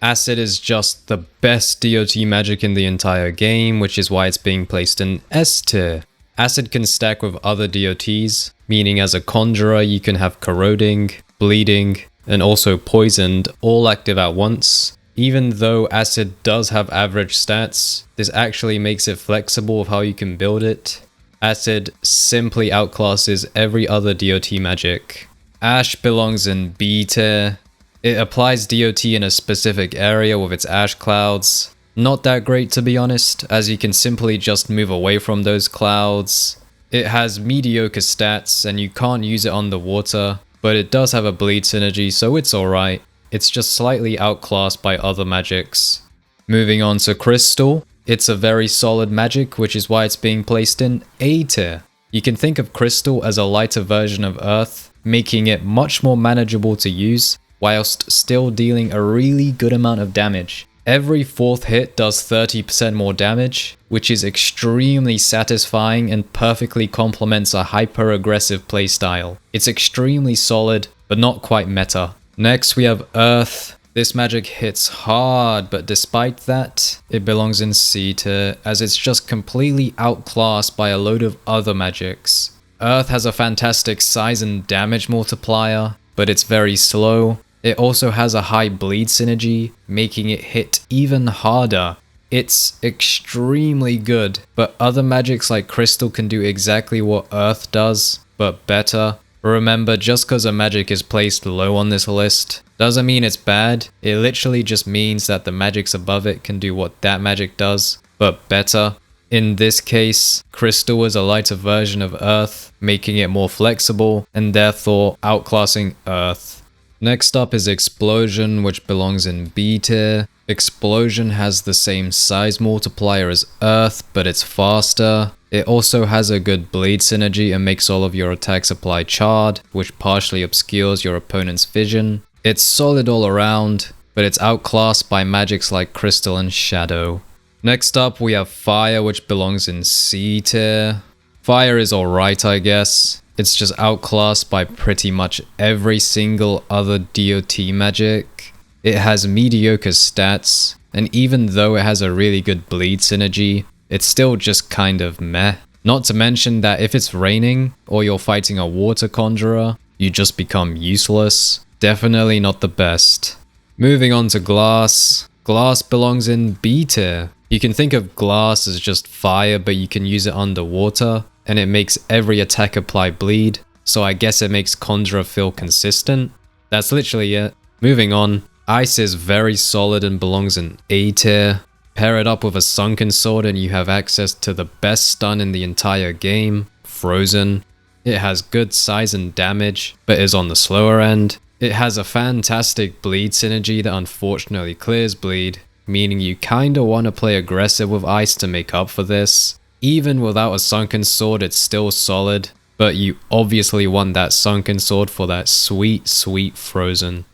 Acid is just the best DOT magic in the entire game, which is why it's being placed in S tier. Acid can stack with other DOTs, meaning as a Conjurer you can have corroding, bleeding, and also poisoned all active at once. Even though Acid does have average stats, this actually makes it flexible of how you can build it. Acid simply outclasses every other DOT magic. Ash belongs in B tier. It applies DOT in a specific area with its ash clouds. Not that great to be honest, as you can simply just move away from those clouds. It has mediocre stats and you can't use it underwater, but it does have a bleed synergy, so it's alright. It's just slightly outclassed by other magics. Moving on to Crystal. It's a very solid magic, which is why it's being placed in A tier. You can think of Crystal as a lighter version of Earth, making it much more manageable to use, whilst still dealing a really good amount of damage. Every fourth hit does 30% more damage, which is extremely satisfying and perfectly complements a hyper-aggressive playstyle. It's extremely solid, but not quite meta. Next we have Earth. This magic hits hard, but despite that, it belongs in C tier, as it's just completely outclassed by a load of other magics. Earth has a fantastic size and damage multiplier, but it's very slow. It also has a high bleed synergy, making it hit even harder. It's extremely good, but other magics like Crystal can do exactly what Earth does, but better. Remember, just because a magic is placed low on this list, doesn't mean it's bad. It literally just means that the magics above it can do what that magic does, but better. In this case, Crystal is a lighter version of Earth, making it more flexible, and therefore outclassing Earth. Next up is Explosion, which belongs in B tier. Explosion has the same size multiplier as Earth, but it's faster. It also has a good bleed synergy and makes all of your attacks apply charred, which partially obscures your opponent's vision. It's solid all around, but it's outclassed by magics like Crystal and Shadow. Next up we have Fire, which belongs in C tier. Fire is alright, I guess. It's just outclassed by pretty much every single other DOT magic. It has mediocre stats, and even though it has a really good bleed synergy, it's still just kind of meh. Not to mention that if it's raining, or you're fighting a water conjurer, you just become useless. Definitely not the best. Moving on to Glass. Glass belongs in B tier. You can think of Glass as just fire, but you can use it underwater, and it makes every attack apply bleed, so I guess it makes Conjurer feel consistent. That's literally it. Moving on. Ice is very solid and belongs in A tier. Pair it up with a Sunken Sword and you have access to the best stun in the entire game, Frozen. It has good size and damage, but is on the slower end. It has a fantastic bleed synergy that unfortunately clears bleed, meaning you kinda wanna play aggressive with Ice to make up for this. Even without a Sunken Sword, it's still solid, but you obviously want that Sunken Sword for that sweet, sweet Frozen.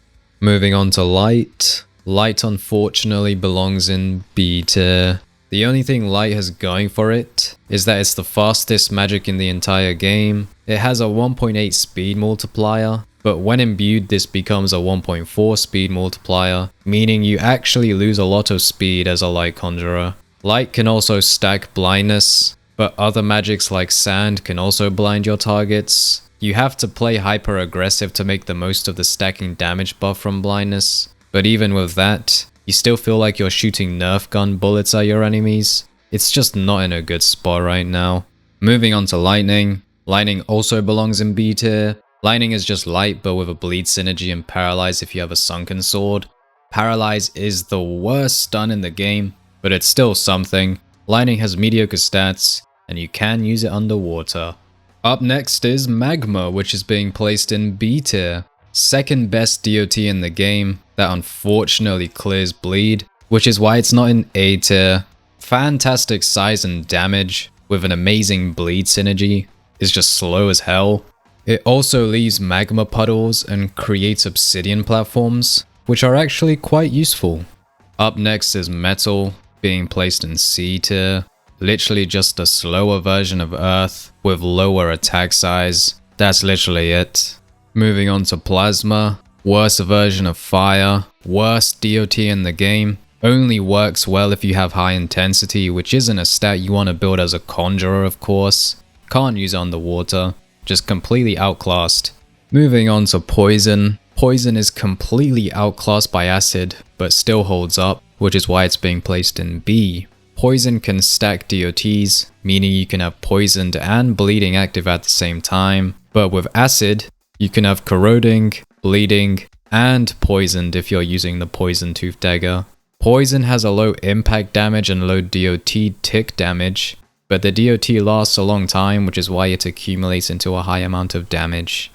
Moving on to Light. Light unfortunately belongs in B tier. The only thing Light has going for it is that it's the fastest magic in the entire game. It has a 1.8 speed multiplier, but when imbued this becomes a 1.4 speed multiplier, meaning you actually lose a lot of speed as a Light Conjurer. Light can also stack blindness, but other magics like sand can also blind your targets. You have to play hyper aggressive to make the most of the stacking damage buff from blindness, but even with that, you still feel like you're shooting Nerf gun bullets at your enemies. It's just not in a good spot right now. Moving on to Lightning. Lightning also belongs in B tier. Lightning is just light but with a bleed synergy and paralyze if you have a Sunken Sword. Paralyze is the worst stun in the game, but it's still something. Lightning has mediocre stats, and you can use it underwater. Up next is Magma, which is being placed in B tier. Second best DOT in the game, that unfortunately clears bleed, which is why it's not in A tier. Fantastic size and damage, with an amazing bleed synergy. It's just slow as hell. It also leaves magma puddles and creates obsidian platforms, which are actually quite useful. Up next is Metal, being placed in C tier. Literally just a slower version of Earth with lower attack size. That's literally it. Moving on to Plasma. worst version of fire, worst DOT in the game, only works well if you have high intensity, which isn't a stat you want to build as a Conjurer of course. Can't use underwater, just completely outclassed. Moving on to poison. Poison is completely outclassed by acid, but still holds up, which is why it's being placed in B. Poison can stack DOTs, meaning you can have poisoned and bleeding active at the same time, but with acid, you can have corroding, bleeding, and poisoned if you're using the poison tooth dagger. Poison has a low impact damage and low DOT tick damage, but the DOT lasts a long time, which is why it accumulates into a high amount of damage.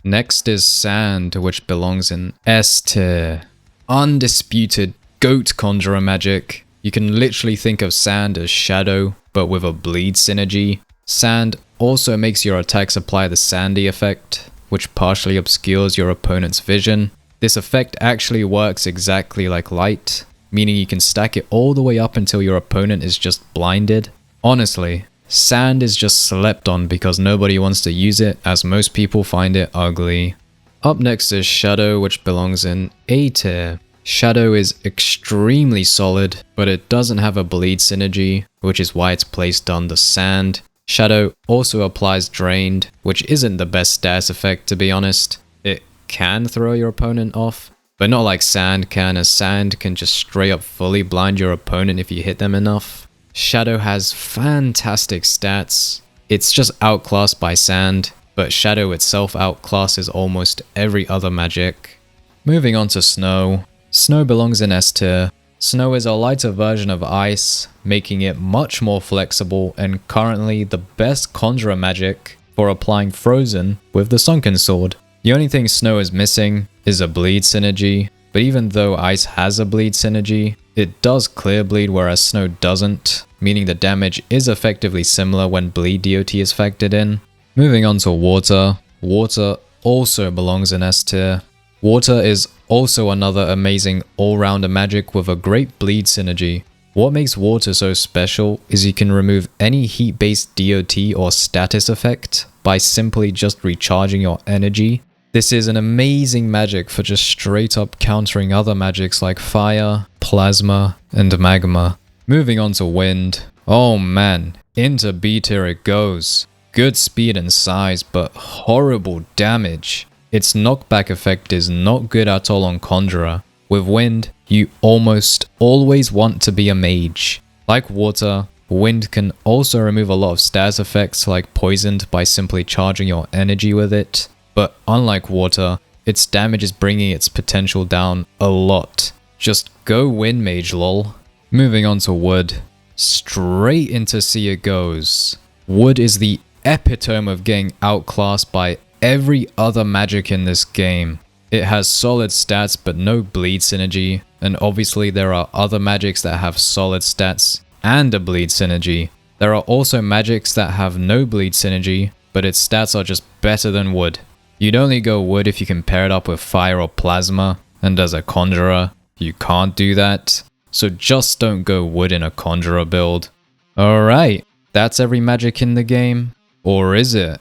Next is sand, which belongs in S tier. Undisputed GOAT Conjurer magic. You can literally think of sand as shadow, but with a bleed synergy. Sand also makes your attacks apply the sandy effect, which partially obscures your opponent's vision. This effect actually works exactly like light, meaning you can stack it all the way up until your opponent is just blinded. Honestly, sand is just slept on because nobody wants to use it, as most people find it ugly. Up next is shadow, which belongs in A tier. Shadow is extremely solid, but it doesn't have a bleed synergy, which is why it's placed under sand. Shadow also applies drained, which isn't the best status effect to be honest. It can throw your opponent off, but not like sand can, as sand can just straight up fully blind your opponent if you hit them enough. Shadow has fantastic stats. It's just outclassed by sand, but shadow itself outclasses almost every other magic. Moving on to snow. Snow belongs in S tier. Snow is a lighter version of ice, making it much more flexible and currently the best Conjurer magic for applying frozen with the Sunken Sword. The only thing snow is missing is a bleed synergy, but even though ice has a bleed synergy, it does clear bleed whereas snow doesn't, meaning the damage is effectively similar when bleed DOT is factored in. Moving on to water. Water also belongs in S tier. Water is also another amazing all-rounder magic with a great bleed synergy. What makes water so special is you can remove any heat-based DOT or status effect by simply just recharging your energy. This is an amazing magic for just straight up countering other magics like fire, plasma, and magma. Moving on to wind. Oh man, into B tier it goes. Good speed and size, but horrible damage. Its knockback effect is not good at all on Conjurer. With wind, you almost always want to be a mage. Like water, wind can also remove a lot of status effects like poisoned by simply charging your energy with it. But unlike water, its damage is bringing its potential down a lot. Just go wind mage lol. Moving on to wood. Straight into C it goes. Wood is the epitome of getting outclassed by every other magic in this game. It has solid stats but no bleed synergy, and obviously there are other magics that have solid stats and a bleed synergy. There are also magics that have no bleed synergy, but its stats are just better than wood. You'd only go wood if you can pair it up with fire or plasma, and as a Conjurer, you can't do that. So just don't go wood in a Conjurer build. Alright, that's every magic in the game. Or is it?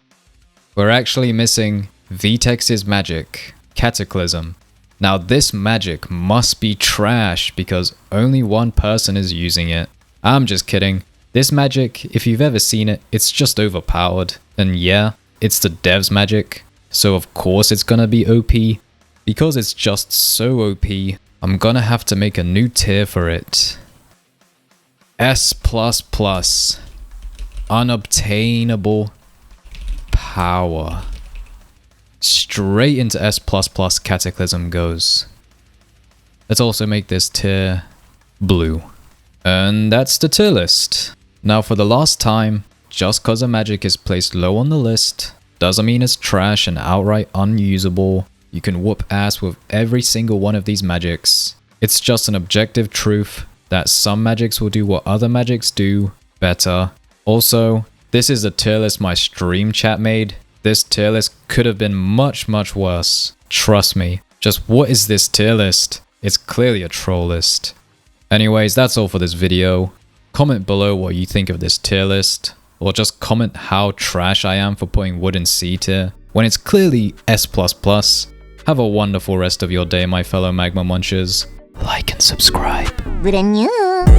We're actually missing Vtex's magic, Cataclysm. Now this magic must be trash because only one person is using it. I'm just kidding. This magic, if you've ever seen it, it's just overpowered. And yeah, it's the dev's magic. So of course it's gonna be OP. Because it's just so OP, I'm gonna have to make a new tier for it. S++. Unobtainable power. Straight into S++ Cataclysm goes. Let's also make this tier blue. And that's the tier list. Now for the last time, just cause a magic is placed low on the list, doesn't mean it's trash and outright unusable. You can whoop ass with every single one of these magics. It's just an objective truth that some magics will do what other magics do better. Also, this is the tier list my stream chat made. This tier list could have been much worse. Trust me. Just what is this tier list? It's clearly a troll list. Anyways, that's all for this video. Comment below what you think of this tier list, or just comment how trash I am for putting wood in C tier when it's clearly S++. Have a wonderful rest of your day, my fellow Magma Munchers. Like and subscribe. Brand new.